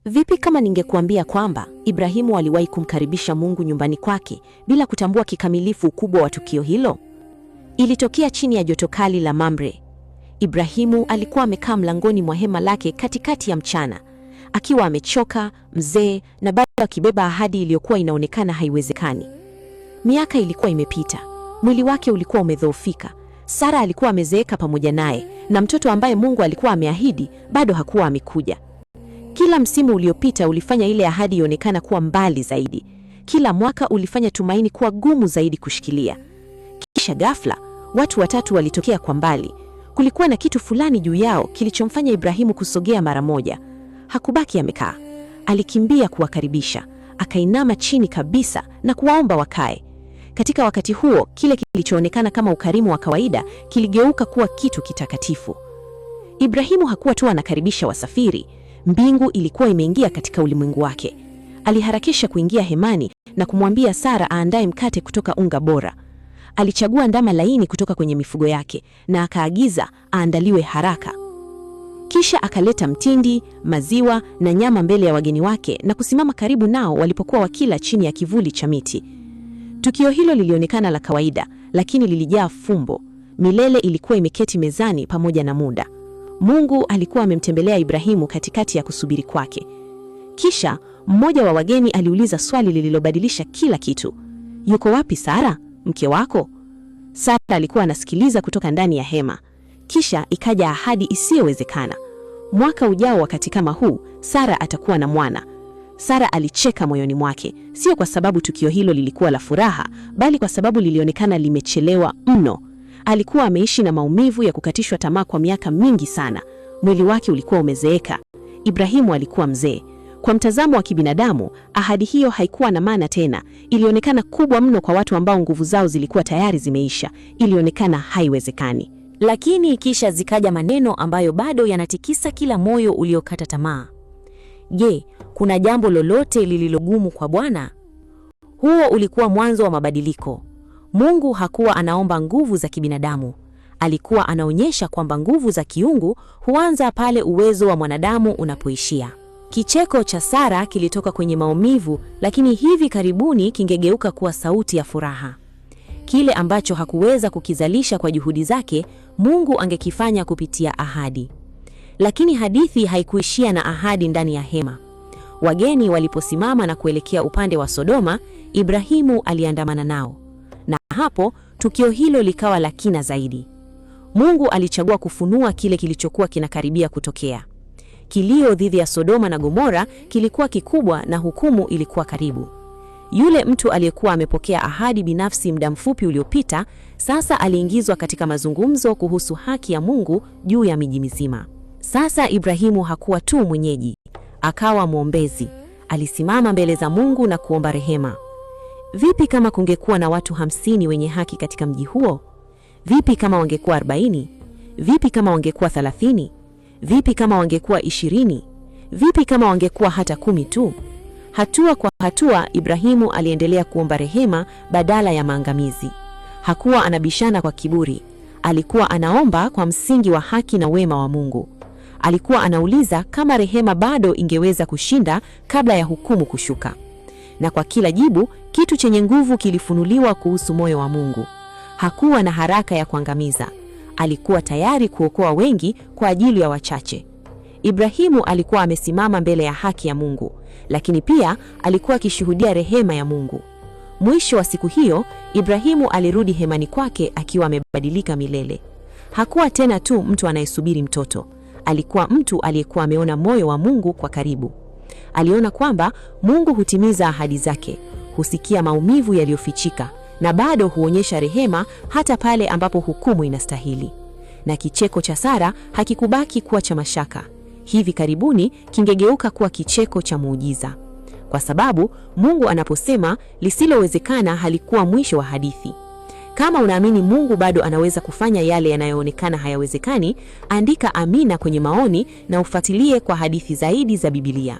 Vipi kama ningekuambia kwamba Ibrahimu aliwahi kumkaribisha Mungu nyumbani kwake bila kutambua kikamilifu ukubwa wa tukio hilo? Ilitokea chini ya joto kali la Mamre. Ibrahimu alikuwa amekaa mlangoni mwa hema lake katikati ya mchana, akiwa amechoka, mzee na bado akibeba ahadi iliyokuwa inaonekana haiwezekani. Miaka ilikuwa imepita, mwili wake ulikuwa umedhoofika. Sara alikuwa amezeeka pamoja naye, na mtoto ambaye Mungu alikuwa ameahidi bado hakuwa amekuja. Kila msimu uliopita ulifanya ile ahadi ionekana kuwa mbali zaidi. Kila mwaka ulifanya tumaini kuwa gumu zaidi kushikilia. Kisha ghafla, watu watatu walitokea kwa mbali. Kulikuwa na kitu fulani juu yao kilichomfanya Ibrahimu kusogea mara moja. Hakubaki amekaa. Alikimbia kuwakaribisha, akainama chini kabisa na kuwaomba wakae. Katika wakati huo, kile kilichoonekana kama ukarimu wa kawaida kiligeuka kuwa kitu kitakatifu. Ibrahimu hakuwa tu anakaribisha wasafiri, mbingu ilikuwa imeingia katika ulimwengu wake. Aliharakisha kuingia hemani na kumwambia Sara aandae mkate kutoka unga bora. Alichagua ndama laini kutoka kwenye mifugo yake na akaagiza aandaliwe haraka. Kisha akaleta mtindi, maziwa na nyama mbele ya wageni wake na kusimama karibu nao walipokuwa wakila chini ya kivuli cha miti. Tukio hilo lilionekana la kawaida, lakini lilijaa fumbo. Milele ilikuwa imeketi mezani pamoja na muda. Mungu alikuwa amemtembelea Ibrahimu katikati ya kusubiri kwake. Kisha mmoja wa wageni aliuliza swali lililobadilisha kila kitu. Yuko wapi Sara, mke wako? Sara alikuwa anasikiliza kutoka ndani ya hema. Kisha ikaja ahadi isiyowezekana. Mwaka ujao wakati kama huu, Sara atakuwa na mwana. Sara alicheka moyoni mwake, sio kwa sababu tukio hilo lilikuwa la furaha, bali kwa sababu lilionekana limechelewa mno. Alikuwa ameishi na maumivu ya kukatishwa tamaa kwa miaka mingi sana. Mwili wake ulikuwa umezeeka. Ibrahimu alikuwa mzee. Kwa mtazamo wa kibinadamu, ahadi hiyo haikuwa na maana tena. Ilionekana kubwa mno kwa watu ambao nguvu zao zilikuwa tayari zimeisha. Ilionekana haiwezekani. Lakini kisha zikaja maneno ambayo bado yanatikisa kila moyo uliokata tamaa. Je, kuna jambo lolote lililogumu kwa Bwana? Huo ulikuwa mwanzo wa mabadiliko. Mungu hakuwa anaomba nguvu za kibinadamu. Alikuwa anaonyesha kwamba nguvu za kiungu huanza pale uwezo wa mwanadamu unapoishia. Kicheko cha Sara kilitoka kwenye maumivu, lakini hivi karibuni kingegeuka kuwa sauti ya furaha. Kile ambacho hakuweza kukizalisha kwa juhudi zake, Mungu angekifanya kupitia ahadi. Lakini hadithi haikuishia na ahadi ndani ya hema. Wageni waliposimama na kuelekea upande wa Sodoma, Ibrahimu aliandamana nao. Na hapo tukio hilo likawa la kina zaidi. Mungu alichagua kufunua kile kilichokuwa kinakaribia kutokea. Kilio dhidi ya Sodoma na Gomora kilikuwa kikubwa na hukumu ilikuwa karibu. Yule mtu aliyekuwa amepokea ahadi binafsi muda mfupi uliopita, sasa aliingizwa katika mazungumzo kuhusu haki ya Mungu juu ya miji mizima. Sasa Ibrahimu hakuwa tu mwenyeji, akawa mwombezi. Alisimama mbele za Mungu na kuomba rehema. Vipi kama kungekuwa na watu 50 wenye haki katika mji huo? Vipi kama wangekuwa 40? Vipi kama wangekuwa 30? Vipi kama wangekuwa 20? Vipi kama wangekuwa hata 10 tu? Hatua kwa hatua, Ibrahimu aliendelea kuomba rehema badala ya maangamizi. Hakuwa anabishana kwa kiburi. Alikuwa anaomba kwa msingi wa haki na wema wa Mungu. Alikuwa anauliza kama rehema bado ingeweza kushinda kabla ya hukumu kushuka. Na kwa kila jibu, kitu chenye nguvu kilifunuliwa kuhusu moyo wa Mungu. Hakuwa na haraka ya kuangamiza. Alikuwa tayari kuokoa wengi kwa ajili ya wachache. Ibrahimu alikuwa amesimama mbele ya haki ya Mungu, lakini pia alikuwa akishuhudia rehema ya Mungu. Mwisho wa siku hiyo, Ibrahimu alirudi hemani kwake akiwa amebadilika milele. Hakuwa tena tu mtu anayesubiri mtoto. Alikuwa mtu aliyekuwa ameona moyo wa Mungu kwa karibu. Aliona kwamba Mungu hutimiza ahadi zake, husikia maumivu yaliyofichika, na bado huonyesha rehema hata pale ambapo hukumu inastahili. Na kicheko cha Sara hakikubaki kuwa cha mashaka. Hivi karibuni kingegeuka kuwa kicheko cha muujiza. Kwa sababu Mungu anaposema lisilowezekana halikuwa mwisho wa hadithi. Kama unaamini Mungu bado anaweza kufanya yale yanayoonekana hayawezekani, andika amina kwenye maoni na ufuatilie kwa hadithi zaidi za Biblia.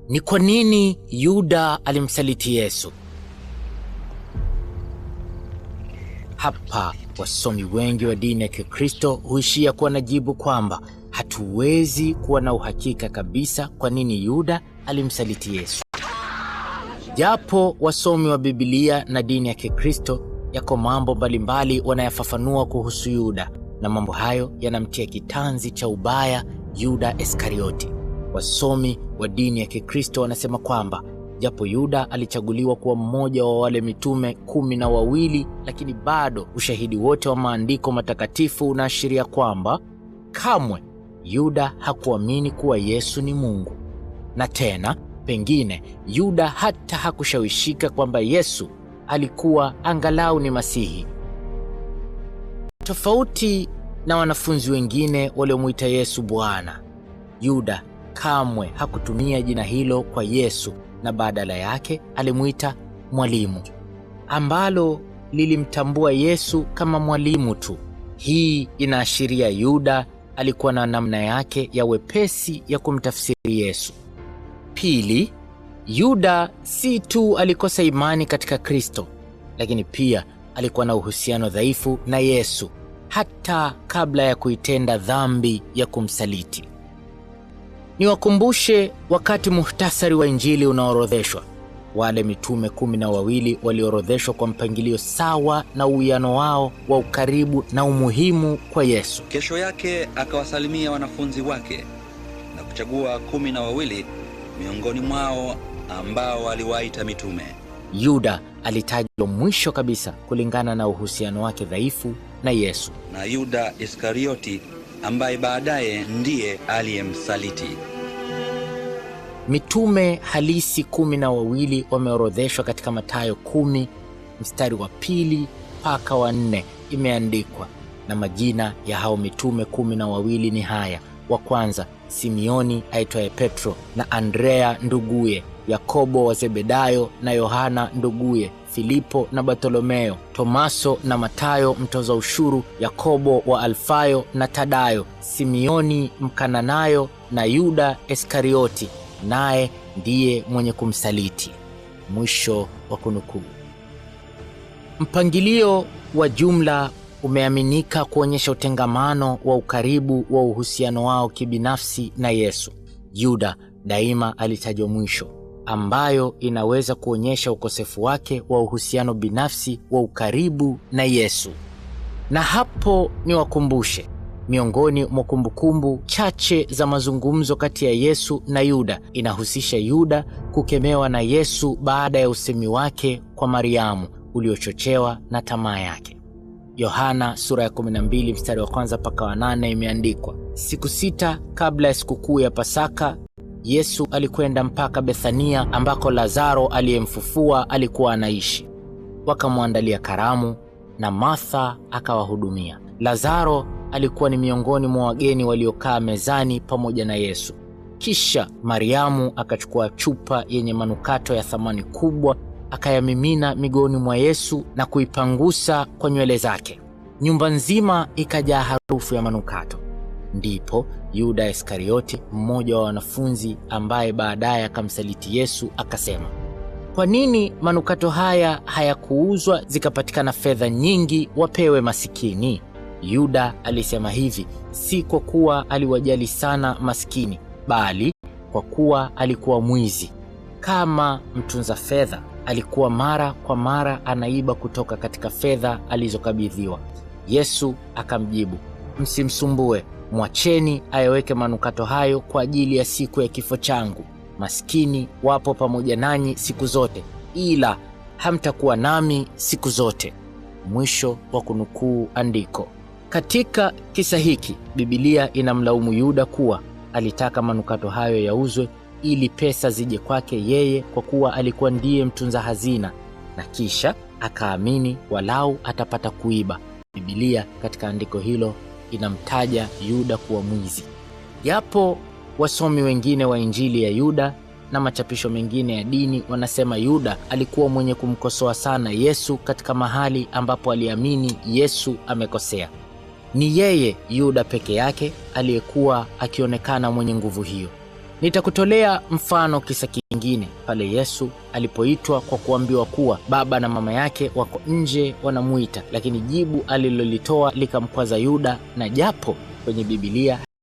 Ni kwa nini Yuda alimsaliti Yesu? Hapa wasomi wengi wa dini ya Kikristo huishia kuwa na jibu kwamba hatuwezi kuwa na uhakika kabisa kwa nini Yuda alimsaliti Yesu. Japo wasomi wa Biblia na dini ya Kikristo yako mambo mbalimbali wanayafafanua kuhusu Yuda, na mambo hayo yanamtia kitanzi cha ubaya Yuda Iskarioti. Wasomi wa dini ya Kikristo wanasema kwamba japo Yuda alichaguliwa kuwa mmoja wa wale mitume 12, lakini bado ushahidi wote wa maandiko matakatifu unaashiria kwamba kamwe Yuda hakuamini kuwa Yesu ni Mungu. Na tena pengine Yuda hata hakushawishika kwamba Yesu alikuwa angalau ni Masihi. Tofauti na wanafunzi wengine waliomuita Yesu Bwana, Yuda kamwe hakutumia jina hilo kwa Yesu, na badala yake alimuita mwalimu, ambalo lilimtambua Yesu kama mwalimu tu. Hii inaashiria Yuda alikuwa na namna yake ya wepesi ya kumtafsiri Yesu. Pili, Yuda si tu alikosa imani katika Kristo, lakini pia alikuwa na uhusiano dhaifu na Yesu hata kabla ya kuitenda dhambi ya kumsaliti. Niwakumbushe wakati muhtasari wa Injili unaorodheshwa, wale mitume 12 waliorodheshwa kwa mpangilio sawa na uwiano wao wa ukaribu na umuhimu kwa Yesu. Kesho yake akawasalimia wanafunzi wake na kuchagua 12 miongoni mwao ambao aliwaita mitume. Yuda alitajwa mwisho kabisa kulingana na uhusiano wake dhaifu na Yesu. Na Yuda Iskarioti ambaye baadaye ndiye aliyemsaliti. Mitume halisi 12 wameorodheshwa katika Mathayo 10 mstari wa 2 mpaka wa 4. Imeandikwa, na majina ya hao mitume 12 ni haya: wa kwanza Simioni aitwaye Petro na Andrea nduguye, Yakobo wa Zebedayo na Yohana nduguye, Filipo na Bartolomeo, Tomaso na Matayo mtoza ushuru, Yakobo wa Alfayo na Tadayo, Simioni Mkananayo na Yuda Iskarioti, naye ndiye mwenye kumsaliti. Mwisho wa kunukuu. Mpangilio wa jumla umeaminika kuonyesha utengamano wa ukaribu wa uhusiano wao kibinafsi na Yesu. Yuda daima alitajwa mwisho, ambayo inaweza kuonyesha ukosefu wake wa uhusiano binafsi wa ukaribu na Yesu. Na hapo niwakumbushe, miongoni mwa kumbukumbu chache za mazungumzo kati ya Yesu na Yuda inahusisha Yuda kukemewa na Yesu baada ya usemi wake kwa Mariamu uliochochewa na tamaa yake. Yohana sura ya 12 mstari wa 1 mpaka wa 8 imeandikwa, siku 6 kabla ya sikukuu ya Pasaka, Yesu alikwenda mpaka Bethania ambako Lazaro aliyemfufua alikuwa anaishi. Wakamwandalia karamu na Martha akawahudumia. Lazaro alikuwa ni miongoni mwa wageni waliokaa mezani pamoja na Yesu. Kisha Mariamu akachukua chupa yenye manukato ya thamani kubwa, akayamimina miguuni mwa Yesu na kuipangusa kwa nywele zake. Nyumba nzima ikajaa harufu ya manukato. Ndipo Yuda Iskarioti, mmoja wa wanafunzi ambaye baadaye akamsaliti Yesu, akasema, kwa nini manukato haya hayakuuzwa zikapatikana fedha nyingi wapewe masikini? Yuda alisema hivi si kwa kuwa aliwajali sana maskini, bali kwa kuwa alikuwa mwizi. Kama mtunza fedha, alikuwa mara kwa mara anaiba kutoka katika fedha alizokabidhiwa. Yesu akamjibu, msimsumbue, mwacheni ayaweke manukato hayo kwa ajili ya siku ya kifo changu. Maskini wapo pamoja nanyi siku zote, ila hamtakuwa nami siku zote. Mwisho wa kunukuu andiko. Katika kisa hiki, Biblia inamlaumu Yuda kuwa alitaka manukato hayo yauzwe ili pesa zije kwake yeye, kwa kuwa alikuwa ndiye mtunza hazina, na kisha akaamini walau atapata kuiba. Biblia katika andiko hilo inamtaja Yuda kuwa mwizi. Yapo wasomi wengine wa Injili ya Yuda na machapisho mengine ya dini wanasema Yuda alikuwa mwenye kumkosoa sana Yesu katika mahali ambapo aliamini Yesu amekosea. Ni yeye Yuda peke yake aliyekuwa akionekana mwenye nguvu hiyo. Nitakutolea mfano kisa kingine. nyingine pale Yesu alipoitwa kwa kuambiwa kuwa baba na mama yake wako nje wanamuita, lakini jibu alilolitoa likamkwaza Yuda, na japo kwenye Biblia